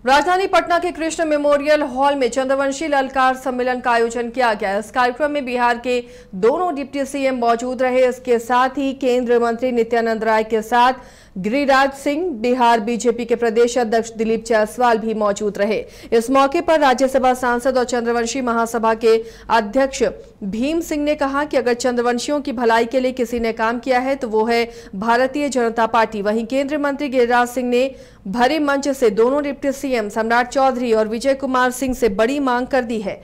राजधानी पटना के Krishna memorial hall में चंद्रवंशी ललकार सम्मेलन का आयोजन किया गया। इस कार्यक्रम में बिहार के दोनों डिप्टी सीएम मौजूद रहे। इसके साथ ही केंद्रीय मंत्री नित्यानंद राय के साथ गिरिराज सिंह, बिहार बीजेपी के प्रदेश अध्यक्ष दिलीप जायसवाल भी मौजूद रहे। इस मौके पर राज्यसभा सांसद और चंद्रवंशी महासभा के अध्यक्ष भीम सिंह ने कहा कि अगर चंद्रवंशियों की भलाई के लिए किसी ने काम किया है तो वो है भारतीय जनता पार्टी। वहीं केंद्रीय मंत्री गिरिराज सिंह ने भरे मंच से दोनों डिप्टी सीएम सम्राट चौधरी और विजय कुमार सिंह से बड़ी मांग कर दी है।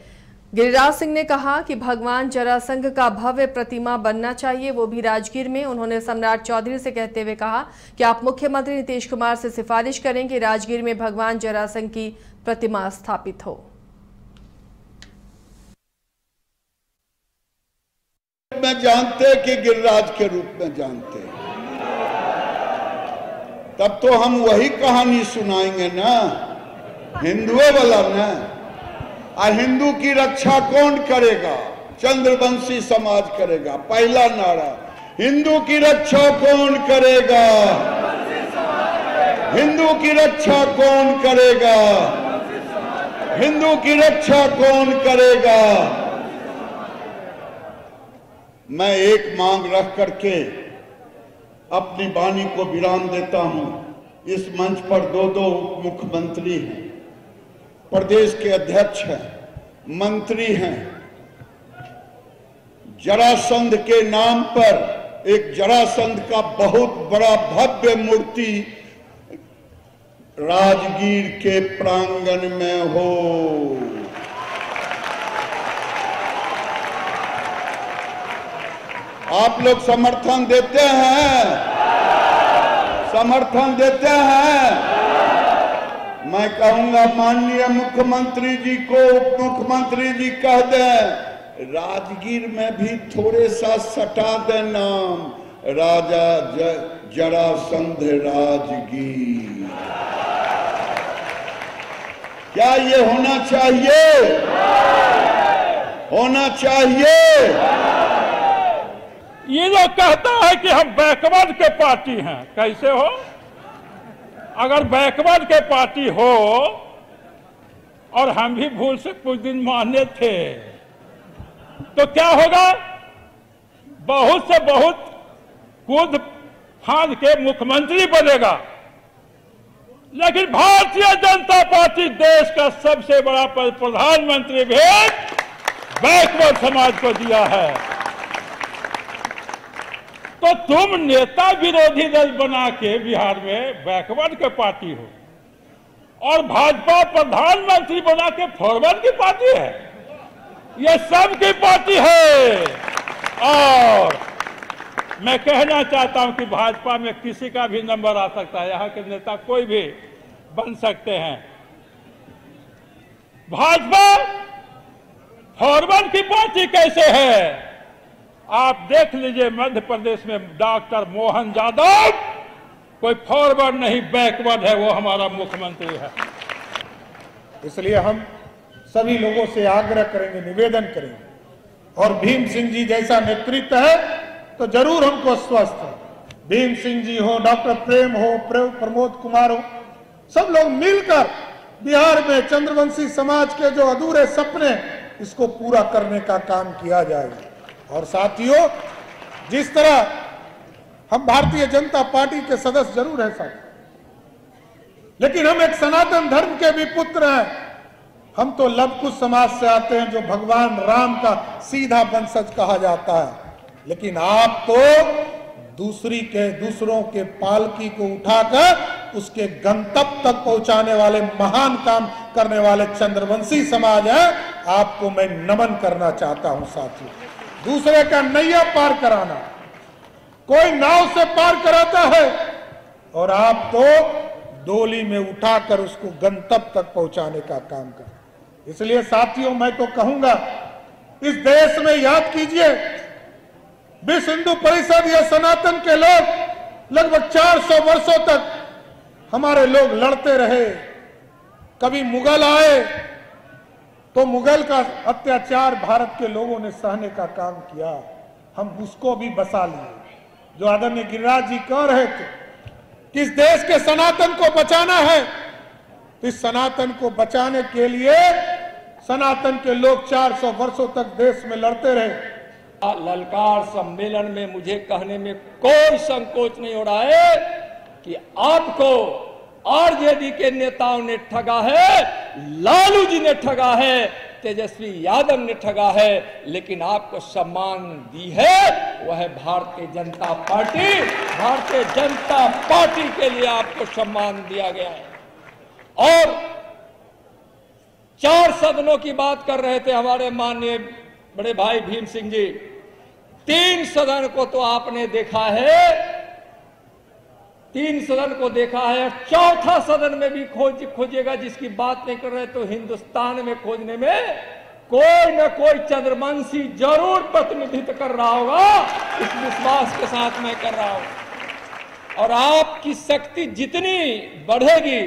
गिरिराज सिंह ने कहा कि भगवान जरासंध का भव्य प्रतिमा बनना चाहिए, वो भी राजगीर में। उन्होंने सम्राट चौधरी से कहते हुए कहा कि आप मुख्यमंत्री नीतीश कुमार से सिफारिश करें कि राजगीर में भगवान जरासंध की प्रतिमा स्थापित हो। में जानते कि गिरिराज के रूप में जानते, तब तो हम वही कहानी सुनाएंगे ना, हिंदुओं वाला ना। हिंदू की रक्षा कौन करेगा? चंद्रवंशी समाज करेगा। पहला नारा, हिंदू की रक्षा कौन करेगा? हिंदू की रक्षा कौन करेगा? हिंदू की रक्षा कौन करेगा? मैं एक मांग रख करके अपनी वाणी को विराम देता हूं। इस मंच पर दो मुख्यमंत्री हैं, प्रदेश के अध्यक्ष हैं, मंत्री हैं। जरासंध के नाम पर एक जरासंध का बहुत बड़ा भव्य मूर्ति राजगीर के प्रांगण में हो। आप लोग समर्थन देते हैं? समर्थन देते हैं? मैं कहूंगा माननीय मुख्यमंत्री जी को, उप मुख्यमंत्री जी कह दें, राजगीर में भी थोड़े सा सटा दे नाम, राजा जरासंध राजगीर। क्या ये होना चाहिए? होना चाहिए। ये लोग कहता है कि हम बैकवर्ड के पार्टी हैं। कैसे हो? अगर बैकवर्ड के पार्टी हो, और हम भी भूल से कुछ दिन माने थे, तो क्या होगा? बहुत से बहुत कूद फांद के मुख्यमंत्री बनेगा। लेकिन भारतीय जनता पार्टी देश का सबसे बड़ा प्रधानमंत्री भी बैकवर्ड समाज को दिया है। तो तुम नेता विरोधी दल बना के बिहार में बैकवर्ड के पार्टी हो, और भाजपा प्रधानमंत्री बना के फॉरवर्ड की पार्टी है। ये सबकी पार्टी है। और मैं कहना चाहता हूं कि भाजपा में किसी का भी नंबर आ सकता है, यहां के नेता कोई भी बन सकते हैं। भाजपा फॉरवर्ड की पार्टी कैसे है? आप देख लीजिए, मध्य प्रदेश में डॉक्टर मोहन यादव कोई फॉरवर्ड नहीं, बैकवर्ड है, वो हमारा मुख्यमंत्री है। इसलिए हम सभी लोगों से आग्रह करेंगे, निवेदन करेंगे, और भीम सिंह जी जैसा नेतृत्व है तो जरूर हमको स्वस्थ है। भीम सिंह जी हो, डॉक्टर प्रेम हो, प्रमोद कुमार हो, सब लोग मिलकर बिहार में चंद्रवंशी समाज के जो अधूरे सपने, इसको पूरा करने का काम किया जाएगा। और साथियों, जिस तरह हम भारतीय जनता पार्टी के सदस्य जरूर हैं साथ, लेकिन हम एक सनातन धर्म के भी पुत्र हैं। हम तो लवकुश समाज से आते हैं, जो भगवान राम का सीधा वंशज कहा जाता है। लेकिन आप तो दूसरों के पालकी को उठाकर उसके गंतव्य तक पहुंचाने वाले महान काम करने वाले चंद्रवंशी समाज है। आपको मैं नमन करना चाहता हूं साथियों। दूसरे का नैया पार कराना, कोई नाव से पार कराता है, और आप तो डोली में उठाकर उसको गंतव्य तक पहुंचाने का काम कर। इसलिए साथियों, मैं तो कहूंगा, इस देश में याद कीजिए, विश्व हिंदू परिषद या सनातन के लोग लगभग 400 वर्षों तक हमारे लोग लड़ते रहे। कभी मुगल आए तो मुगल का अत्याचार भारत के लोगों ने सहने का काम किया, हम उसको भी बसा लिए। जो आदरणीय गिरिराज जी कह रहे थे कि इस देश के सनातन को बचाना है, तो इस सनातन को बचाने के लिए सनातन के लोग 400 वर्षों तक देश में लड़ते रहे। ललकार सम्मेलन में मुझे कहने में कोई संकोच नहीं हो रहा है कि आपको आरजेडी के नेताओं ने ठगा है, लालू जी ने ठगा है, तेजस्वी यादव ने ठगा है, लेकिन आपको सम्मान दी है वह है भारतीय जनता पार्टी। भारतीय जनता पार्टी के लिए आपको सम्मान दिया गया है। और 4 सदनों की बात कर रहे थे हमारे माननीय बड़े भाई भीम सिंह जी। 3 सदन को तो आपने देखा है, 3 सदन को देखा है, 4था सदन में भी खोजिएगा जिसकी बात नहीं कर रहे तो हिंदुस्तान में खोजने में कोई न कोई चंद्रवंशी जरूर प्रतिनिधित्व कर रहा होगा। इस विश्वास के साथ मैं कर रहा हूं। और आपकी शक्ति जितनी बढ़ेगी,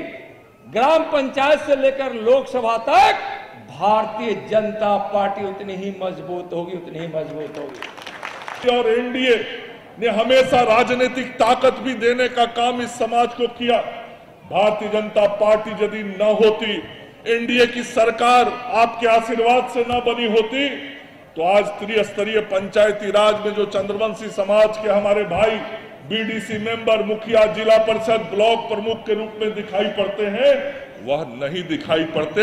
ग्राम पंचायत से लेकर लोकसभा तक भारतीय जनता पार्टी उतनी ही मजबूत होगी, उतनी ही मजबूत होगी। और एनडीए ने हमेशा राजनीतिक ताकत भी देने का काम इस समाज को किया। भारतीय जनता पार्टी यदि न होती, एनडीए की सरकार आपके आशीर्वाद से न बनी होती, तो आज त्रिस्तरीय पंचायती राज में जो चंद्रवंशी समाज के हमारे भाई बीडीसी मेंबर, मुखिया, जिला परिषद, ब्लॉक प्रमुख के रूप में दिखाई पड़ते हैं, वह नहीं दिखाई पड़ते।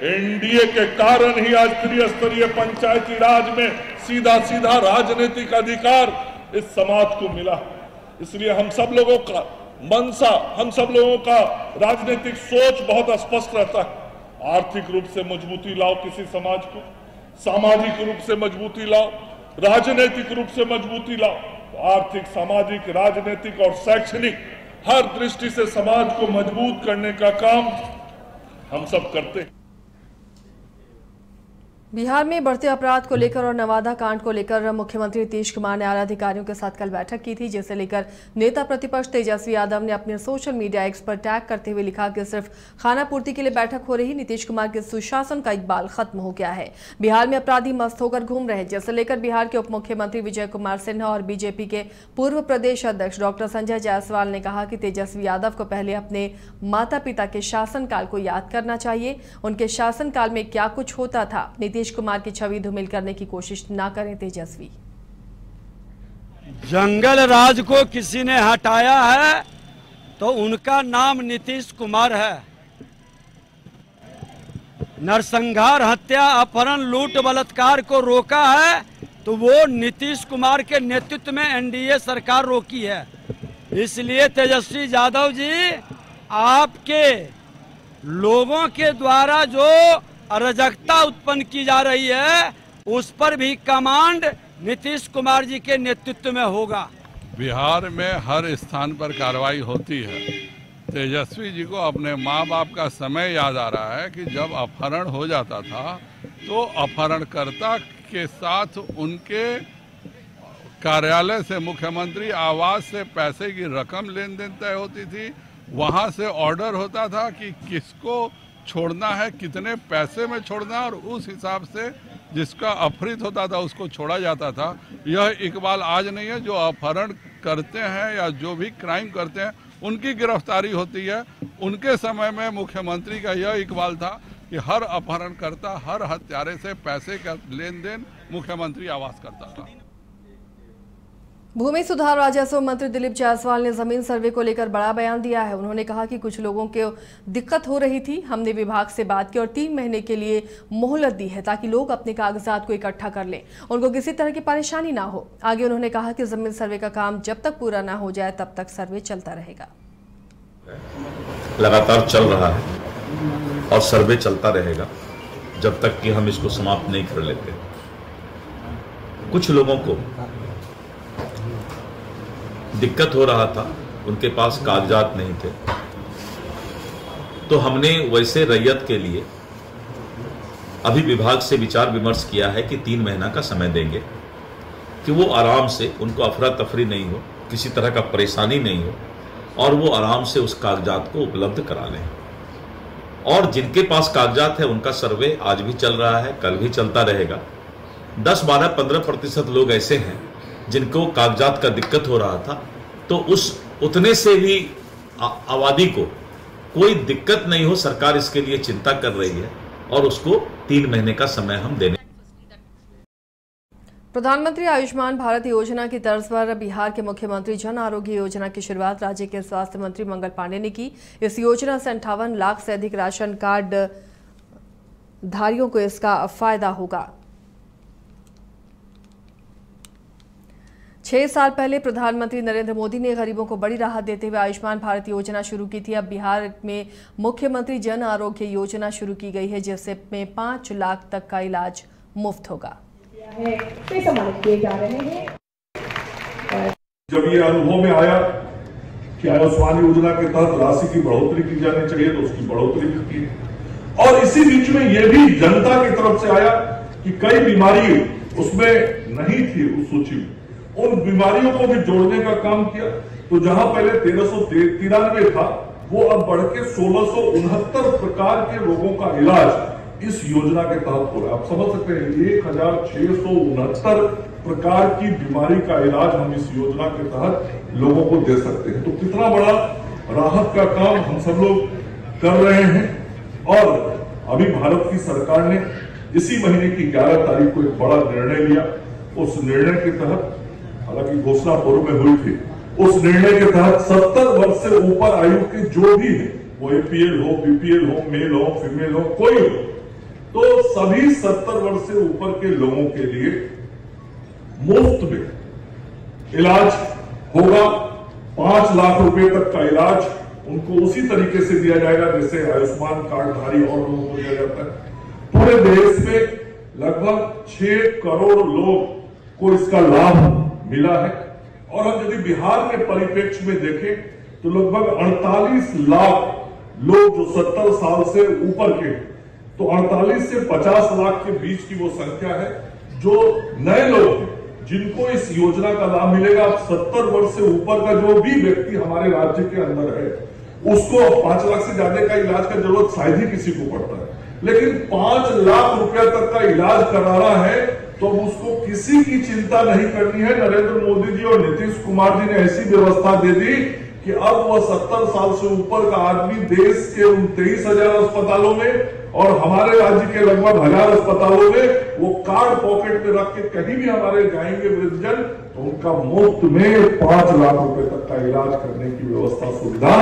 एनडीए के कारण ही आज त्रिस्तरीय पंचायती राज में सीधा सीधा राजनीतिक अधिकार इस समाज को मिला। इसलिए हम सब लोगों का मनसा, हम सब लोगों का राजनीतिक सोच बहुत स्पष्ट रहता है। आर्थिक रूप से मजबूती लाओ किसी समाज को, सामाजिक रूप से मजबूती लाओ, राजनीतिक रूप से मजबूती लाओ। आर्थिक, सामाजिक, राजनीतिक और शैक्षणिक हर दृष्टि से समाज को मजबूत करने का काम हम सब करते हैं। बिहार में बढ़ते अपराध को लेकर और नवादा कांड को लेकर मुख्यमंत्री नीतीश कुमार ने आला अधिकारियों के साथ कल बैठक की थी, जिसे लेकर नेता प्रतिपक्ष तेजस्वी यादव ने अपने सोशल मीडिया एक्स पर टैग करते हुए लिखा कि सिर्फ खाना पूर्ति के लिए बैठक हो रही, नीतीश कुमार के सुशासन का इकबाल खत्म हो गया है। बिहार में अपराधी मस्त होकर घूम रहे, जिसे लेकर बिहार के उप मुख्यमंत्री विजय कुमार सिन्हा और बीजेपी के पूर्व प्रदेश अध्यक्ष डॉक्टर संजय जायसवाल ने कहा कि तेजस्वी यादव को पहले अपने माता पिता के शासनकाल को याद करना चाहिए। उनके शासनकाल में क्या कुछ होता था, नीतीश कुमार की छवि धूमिल करने की कोशिश ना करें तेजस्वी। जंगल राज को किसी ने हटाया है तो उनका नाम नीतीश कुमार है। नरसंहार, हत्या, अपहरण, लूट, बलात्कार को रोका है तो वो नीतीश कुमार के नेतृत्व में एनडीए सरकार रोकी है। इसलिए तेजस्वी यादव जी, आपके लोगों के द्वारा जो अराजकता उत्पन्न की जा रही है उस पर भी कमांड नीतीश कुमार जी के नेतृत्व में होगा। बिहार में हर स्थान पर कार्रवाई होती है। तेजस्वी जी को अपने माँ बाप का समय याद आ रहा है कि जब अपहरण हो जाता था तो अपहरणकर्ता के साथ उनके कार्यालय से, मुख्यमंत्री आवास से पैसे की रकम लेन देन तय होती थी। वहाँ से ऑर्डर होता था कि किसको छोड़ना है, कितने पैसे में छोड़ना है, और उस हिसाब से जिसका अपहृत होता था उसको छोड़ा जाता था। यह इकबाल आज नहीं है। जो अपहरण करते हैं या जो भी क्राइम करते हैं उनकी गिरफ्तारी होती है। उनके समय में मुख्यमंत्री का यह इकबाल था कि हर अपहरणकर्ता, हर हत्यारे से पैसे का लेन देन मुख्यमंत्री आवास करता था। भूमि सुधार राजस्व मंत्री दिलीप जायसवाल ने जमीन सर्वे को लेकर बड़ा बयान दिया है। उन्होंने कहा कि कुछ लोगों को दिक्कत हो रही थी, हमने विभाग से बात की और 3 महीने के लिए मोहलत दी है ताकि लोग अपने कागजात को इकट्ठा कर लें, उनको किसी तरह की परेशानी ना हो। आगे उन्होंने कहा कि जमीन सर्वे का काम जब तक पूरा ना हो जाए तब तक सर्वे चलता रहेगा। लगातार चल रहा है और सर्वे चलता रहेगा जब तक कि हम इसको समाप्त नहीं कर लेते। कुछ लोगों को दिक्कत हो रहा था, उनके पास कागजात नहीं थे, तो हमने वैसे रैयत के लिए अभी विभाग से विचार विमर्श किया है कि 3 महीना का समय देंगे कि वो आराम से, उनको अफरा तफरी नहीं हो, किसी तरह का परेशानी नहीं हो और वो आराम से उस कागजात को उपलब्ध करा लें। और जिनके पास कागजात है उनका सर्वे आज भी चल रहा है, कल भी चलता रहेगा। 10, 12, 15% लोग ऐसे हैं जिनको कागजात का दिक्कत हो रहा था, तो उस उतने से भी आबादी को कोई दिक्कत नहीं हो, सरकार इसके लिए चिंता कर रही है और उसको 3 महीने का समय हम देने। प्रधानमंत्री आयुष्मान भारत योजना की तर्ज पर बिहार के मुख्यमंत्री जन आरोग्य योजना की शुरुआत राज्य के स्वास्थ्य मंत्री मंगल पांडे ने की। इस योजना से 58 लाख से अधिक राशन कार्ड धारियों को इसका फायदा होगा। 6 साल पहले प्रधानमंत्री नरेंद्र मोदी ने गरीबों को बड़ी राहत देते हुए आयुष्मान भारत योजना शुरू की थी। अब बिहार में मुख्यमंत्री जन आरोग्य योजना शुरू की गई है, जिसमें 5 लाख तक का इलाज मुफ्त होगा। सम्मानित किए जा रहे हैं। जब ये अनुभव में आया कि आयुष्मान योजना के तहत राशि की बढ़ोतरी की जानी चाहिए तो उसकी बढ़ोतरी भी की, और इसी बीच में ये भी जनता की तरफ से आया कि कई बीमारी उसमें नहीं थी उस सूची में, उन बीमारियों को भी जोड़ने का काम किया। तो जहां पहले 1393 था, वो अब बढ़ के 1669 प्रकार के रोगों का इलाज इस योजना के तहत हो रहा है। आप समझ सकते हैं 1669 प्रकार की बीमारी का इलाज हम इस योजना के तहत लोगों को दे सकते हैं। तो कितना बड़ा राहत का काम हम सब लोग कर रहे हैं। और अभी भारत की सरकार ने इसी महीने की 11 तारीख को एक बड़ा निर्णय लिया। उस निर्णय के तहत, हालांकि घोषणा पूर्व में हुई थी, उस निर्णय के तहत 70 वर्ष से ऊपर आयु के जो भी है, वो एपीएल हो, बीपीएल हो, मेल हो, फीमेल हो, कोई हो, तो सभी 70 वर्ष से ऊपर के लोगों के लिए मुफ्त में इलाज होगा। 5 लाख रुपए तक का इलाज उनको उसी तरीके से दिया जाएगा जैसे आयुष्मान कार्डधारी और लोगों को दिया जाता है। पूरे देश में लगभग 6 करोड़ लोग को इसका लाभ मिला है। और हम यदि बिहार के परिप्रेक्ष्य में देखें तो लगभग 48 लाख लोग जो 70 साल से ऊपर के, तो 48 से 50 लाख के बीच की वो संख्या है जो नए लोग जिनको इस योजना का लाभ मिलेगा। 70 वर्ष से ऊपर का जो भी व्यक्ति हमारे राज्य के अंदर है, उसको 5 लाख से ज्यादा का इलाज का जरूरत शायद ही किसी को पड़ता है, लेकिन 5 लाख रुपया तक का इलाज कराना है तो उसको किसी की चिंता नहीं करनी है। नरेंद्र मोदी जी और नीतीश कुमार जी ने ऐसी व्यवस्था दे दी कि अब वह 70 साल से ऊपर का आदमी देश के उन 23,000 अस्पतालों में और हमारे राज्य के लगभग 1000 अस्पतालों में वो कार्ड पॉकेट में रख के कहीं भी हमारे जाएंगे वृद्धजन, तो उनका मुफ्त में 5 लाख रुपए तक का इलाज करने की व्यवस्था सुविधा